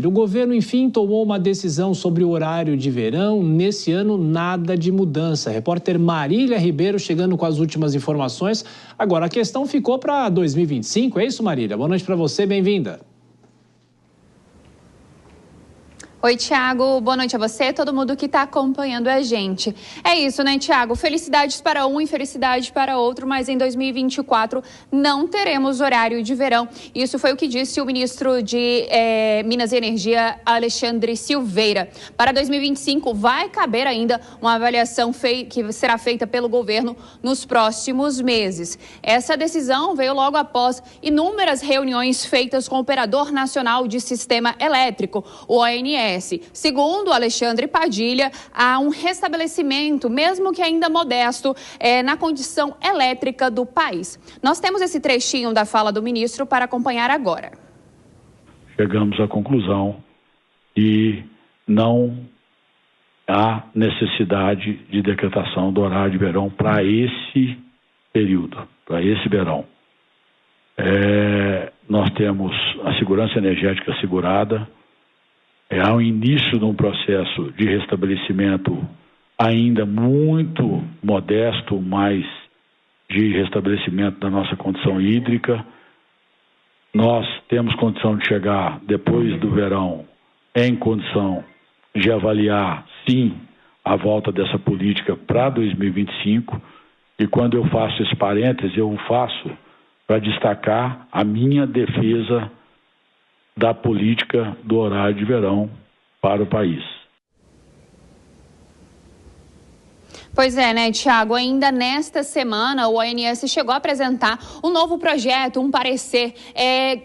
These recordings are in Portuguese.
O governo, enfim, tomou uma decisão sobre o horário de verão. Nesse ano, nada de mudança. Repórter Marília Ribeiro chegando com as últimas informações. Agora, a questão ficou para 2025, é isso, Marília? Boa noite para você, bem-vinda. Oi, Thiago. Boa noite a você, todo mundo que está acompanhando a gente. É isso, né, Thiago? Felicidades para um e felicidade para outro, mas em 2024 não teremos horário de verão. Isso foi o que disse o ministro de Minas e Energia, Alexandre Silveira. Para 2025, vai caber ainda uma avaliação que será feita pelo governo nos próximos meses. Essa decisão veio logo após inúmeras reuniões feitas com o Operador Nacional de Sistema Elétrico, o ONS. Segundo Alexandre Padilha, há um restabelecimento, mesmo que ainda modesto, na condição elétrica do país. Nós temos esse trechinho da fala do ministro para acompanhar agora. Chegamos à conclusão que não há necessidade de decretação do horário de verão para esse período, para esse verão. Nós temos a segurança energética assegurada. Há o início de um processo de restabelecimento ainda muito modesto, mas de restabelecimento da nossa condição hídrica. Nós temos condição de chegar, depois do verão, em condição de avaliar, sim, a volta dessa política para 2025. E quando eu faço esse parêntese, eu faço para destacar a minha defesa da política do horário de verão para o país. Pois é, né, Thiago? Ainda nesta semana, o ONS chegou a apresentar um novo projeto, um parecer,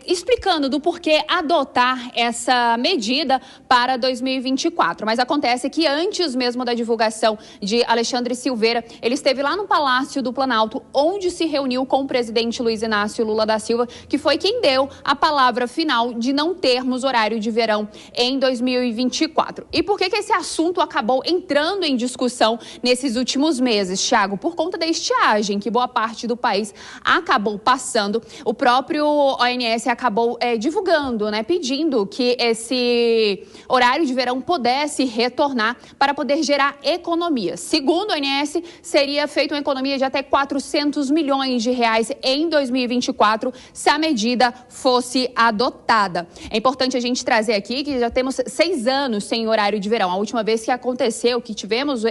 explicando do porquê adotar essa medida para 2024. Mas acontece que antes mesmo da divulgação de Alexandre Silveira, ele esteve lá no Palácio do Planalto, onde se reuniu com o presidente Luiz Inácio Lula da Silva, que foi quem deu a palavra final de não termos horário de verão em 2024. E por que esse assunto acabou entrando em discussão nesses últimos meses, Thiago? Por conta da estiagem que boa parte do país acabou passando. O próprio ONS acabou divulgando, né, pedindo que esse horário de verão pudesse retornar para poder gerar economia. Segundo o ONS, seria feita uma economia de até 400 milhões de reais em 2024 se a medida fosse adotada. É importante a gente trazer aqui que já temos 6 anos sem horário de verão. A última vez que aconteceu, que tivemos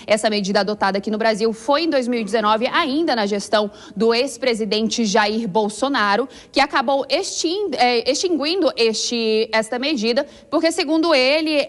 essa medida adotada aqui no Brasil foi em 2019, ainda na gestão do ex-presidente Jair Bolsonaro, que acabou extinguindo esta medida, porque, segundo ele,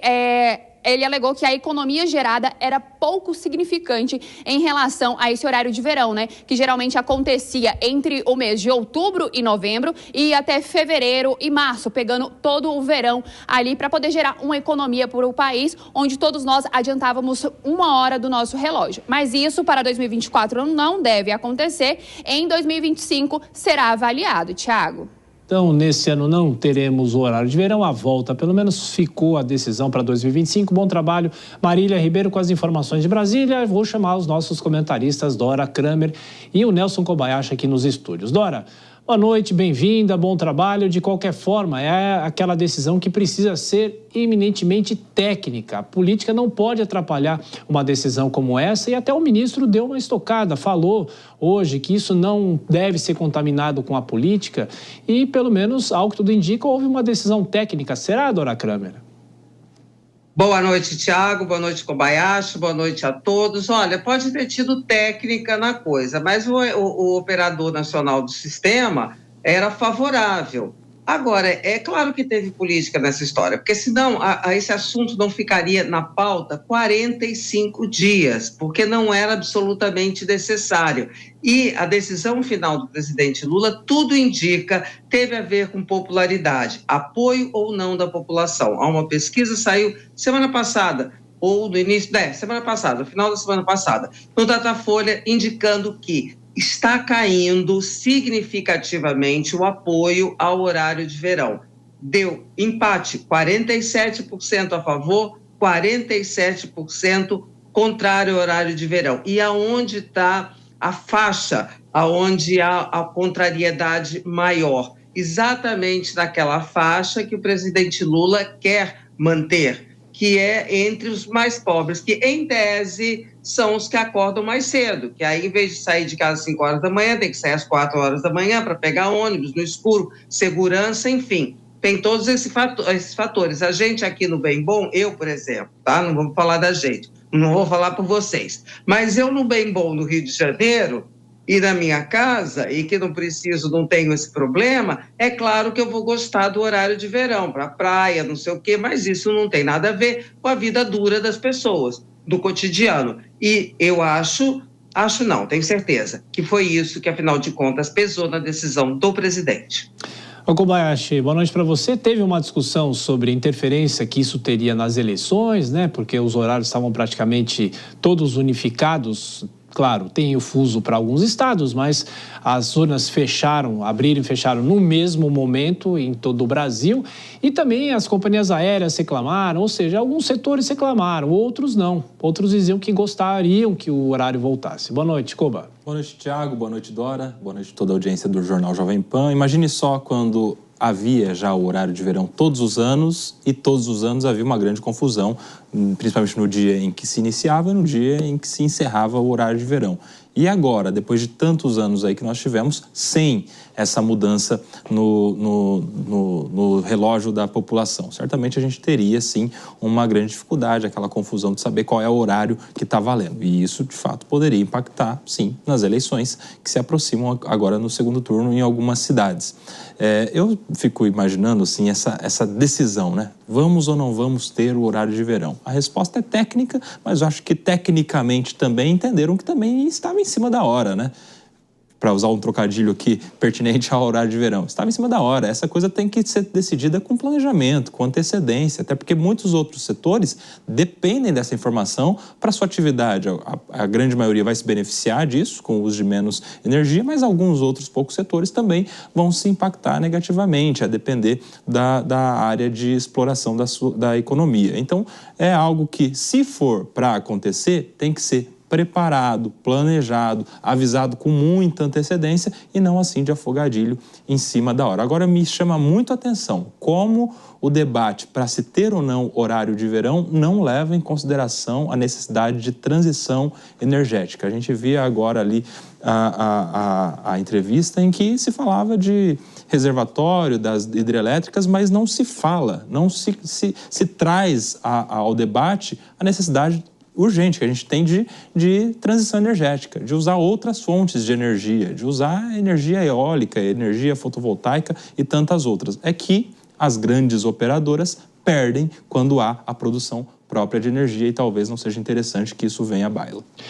ele alegou que a economia gerada era pouco significante em relação a esse horário de verão, né? Que geralmente acontecia entre o mês de outubro e novembro e até fevereiro e março, pegando todo o verão ali para poder gerar uma economia para o país, onde todos nós adiantávamos 1 hora do nosso relógio. Mas isso para 2024 não deve acontecer. Em 2025 será avaliado, Thiago. Então, nesse ano não teremos o horário de verão, a volta, pelo menos ficou a decisão para 2025. Bom trabalho, Marília Ribeiro, com as informações de Brasília. Vou chamar os nossos comentaristas, Dora Kramer e o Nelson Kobayashi aqui nos estúdios. Dora, boa noite, bem-vinda, bom trabalho. De qualquer forma, é aquela decisão que precisa ser eminentemente técnica. A política não pode atrapalhar uma decisão como essa, e até o ministro deu uma estocada, falou hoje que isso não deve ser contaminado com a política e, pelo menos, ao que tudo indica, houve uma decisão técnica. Será, Dora Kramer? Boa noite, Thiago. Boa noite, Kobayashi. Boa noite a todos. Olha, pode ter tido técnica na coisa, mas o Operador Nacional do Sistema era favorável. Agora, é claro que teve política nessa história, porque senão esse assunto não ficaria na pauta 45 dias, porque não era absolutamente necessário. E a decisão final do presidente Lula, tudo indica, teve a ver com popularidade, apoio ou não da população. Há uma pesquisa, saiu semana passada, ou no início, semana passada, no final da semana passada, no Datafolha, indicando que está caindo significativamente o apoio ao horário de verão. Deu empate, 47% a favor, 47% contrário ao horário de verão. E aonde está a faixa, aonde há a contrariedade maior? exatamente naquela faixa que o presidente Lula quer manter, que é entre os mais pobres, que em tese são os que acordam mais cedo, que aí em vez de sair de casa às 5 horas da manhã, tem que sair às 4 horas da manhã para pegar ônibus no escuro, segurança, enfim. Tem todos esses fatores. A gente aqui no Bem Bom, eu, por exemplo, tá? Não vamos falar da gente, não vou falar por vocês, mas eu no Bem Bom no Rio de Janeiro e na minha casa, e que não tenho esse problema, é claro que eu vou gostar do horário de verão, para praia, não sei o quê, mas isso não tem nada a ver com a vida dura das pessoas, do cotidiano. E eu acho não, tenho certeza, que foi isso que, afinal de contas, pesou na decisão do presidente. Ô Kobayashi, boa noite para você. Teve uma discussão sobre a interferência que isso teria nas eleições, né? Porque os horários estavam praticamente todos unificados. Claro, tem o fuso para alguns estados, mas as urnas abriram e fecharam no mesmo momento em todo o Brasil. E também as companhias aéreas reclamaram, ou seja, alguns setores reclamaram, outros não. Outros diziam que gostariam que o horário voltasse. Boa noite, Koba. Boa noite, Tiago. Boa noite, Dora. Boa noite a toda a audiência do Jornal Jovem Pan. Imagine só quando havia já o horário de verão todos os anos e todos os anos havia uma grande confusão, principalmente no dia em que se iniciava e no dia em que se encerrava o horário de verão. E agora, depois de tantos anos aí que nós tivemos, sem essa mudança no relógio da população, certamente a gente teria, sim, uma grande dificuldade, aquela confusão de saber qual é o horário que está valendo. E isso, de fato, poderia impactar, sim, nas eleições que se aproximam agora no segundo turno em algumas cidades. Eu fico imaginando, assim, essa decisão, né? Vamos ou não vamos ter o horário de verão? A resposta é técnica, mas eu acho que tecnicamente também entenderam que também estava em cima da hora, né? Para usar um trocadilho aqui pertinente ao horário de verão. Estava em cima da hora. Essa coisa tem que ser decidida com planejamento, com antecedência, até porque muitos outros setores dependem dessa informação para sua atividade. A grande maioria vai se beneficiar disso, com o uso de menos energia, mas alguns outros poucos setores também vão se impactar negativamente, a depender da área de exploração da economia. Então, é algo que, se for para acontecer, tem que ser preparado, planejado, avisado com muita antecedência e não assim de afogadilho em cima da hora. Agora me chama muito a atenção como o debate para se ter ou não horário de verão não leva em consideração a necessidade de transição energética. A gente via agora ali a entrevista em que se falava de reservatório das hidrelétricas, mas não se fala, não se traz ao debate a necessidade urgente que a gente tem de transição energética, de usar outras fontes de energia, de usar energia eólica, energia fotovoltaica e tantas outras. É que as grandes operadoras perdem quando há a produção própria de energia e talvez não seja interessante que isso venha à baila.